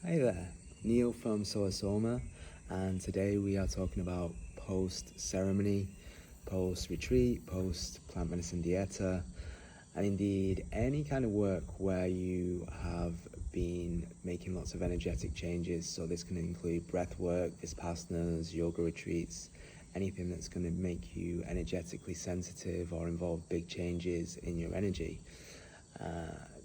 Hi there, Neil from Sowa Soma, and today we are talking about post-ceremony, post-retreat, post-plant medicine dieta, and indeed any kind of work where you have been making lots of energetic changes. So this can include breath work, vipassanas, yoga retreats, anything that's going to make you energetically sensitive or involve big changes in your energy.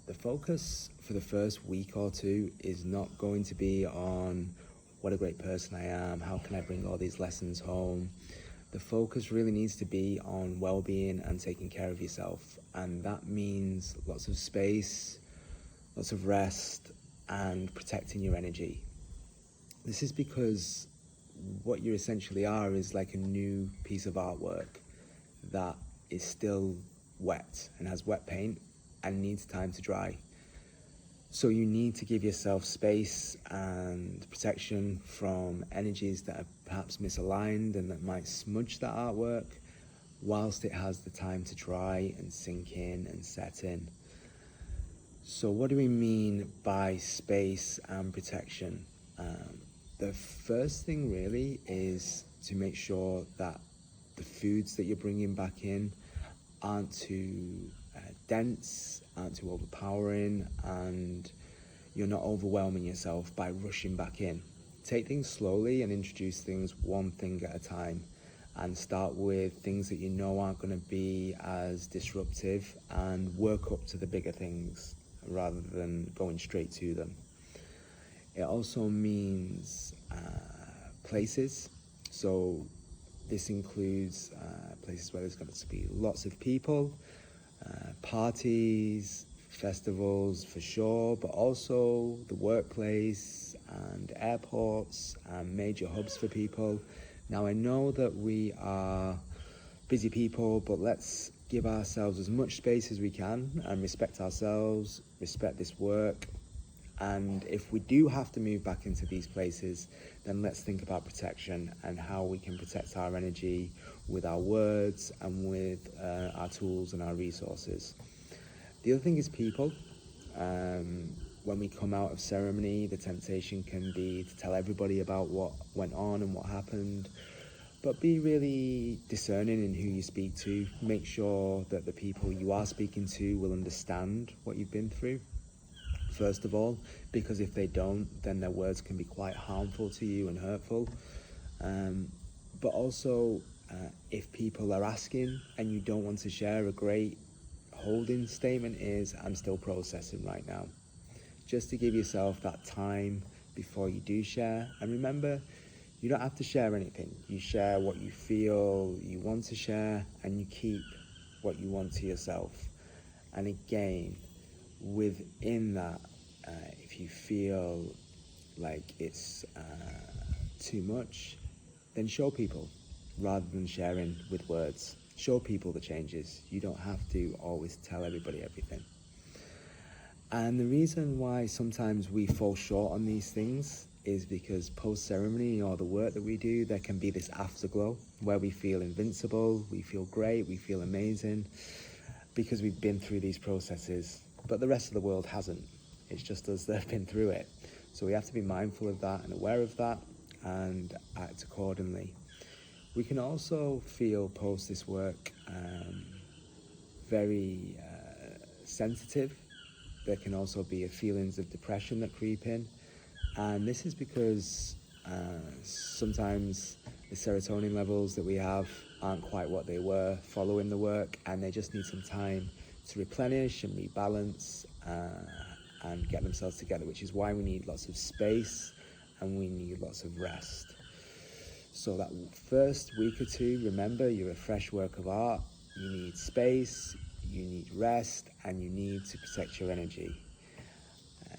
The focus for the first week or two is not going to be on what a great person I am, how can I bring all these lessons home. The focus really needs to be on well-being and taking care of yourself, and that means lots of space, lots of rest, and protecting your energy. This is because what you essentially are is like a new piece of artwork that is still wet and has wet paint and needs time to dry. So you need to give yourself space and protection from energies that are perhaps misaligned and that might smudge that artwork whilst it has the time to dry and sink in and set in. So what do we mean by space and protection? The first thing really is to make sure that the foods that you're bringing back in aren't too dense, aren't too overpowering, and you're not overwhelming yourself by rushing back in. Take things slowly and introduce things one thing at a time, and start with things that you know aren't going to be as disruptive and work up to the bigger things rather than going straight to them. It also means places. So this includes places where there's going to be lots of people, parties, festivals for sure, but also the workplace and airports and major hubs for people. Now I know that we are busy people, but let's give ourselves as much space as we can and respect ourselves, respect this work. And if we do have to move back into these places, then let's think about protection and how we can protect our energy with our words and with our tools and our resources. The other thing is people. When we come out of ceremony, the temptation can be to tell everybody about what went on and what happened, but be really discerning in who you speak to. Make sure that the people you are speaking to will understand what you've been through, first of all, because if they don't, then their words can be quite harmful to you and hurtful. But also, if people are asking and you don't want to share, a great holding statement is, I'm still processing right now. Just to give yourself that time before you do share. And remember, you don't have to share anything. You share what you feel you want to share, and you keep what you want to yourself. And again, within that, if you feel like it's too much, then show people rather than sharing with words. Show people the changes. You don't have to always tell everybody everything. And the reason why sometimes we fall short on these things is because post-ceremony or the work that we do, there can be this afterglow where we feel invincible, we feel great, we feel amazing because we've been through these processes, but the rest of the world hasn't. It's just us that have been through it. So we have to be mindful of that and aware of that and act accordingly. We can also feel post this work very sensitive. There can also be feelings of depression that creep in. And this is because sometimes the serotonin levels that we have aren't quite what they were following the work, and they just need some time to replenish and rebalance and get themselves together, which is why we need lots of space and we need lots of rest. So that first week or two, remember, you're a fresh work of art. You need space, you need rest, and you need to protect your energy.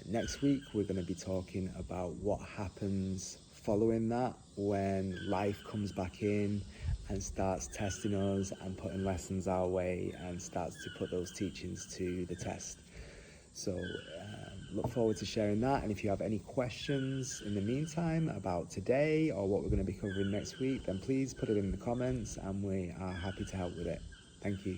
Next week, we're going to be talking about what happens following that when life comes back in and starts testing us and putting lessons our way and starts to put those teachings to the test. So look forward to sharing that. And if you have any questions in the meantime about today or what we're going to be covering next week, then please put it in the comments and we are happy to help with it. Thank you.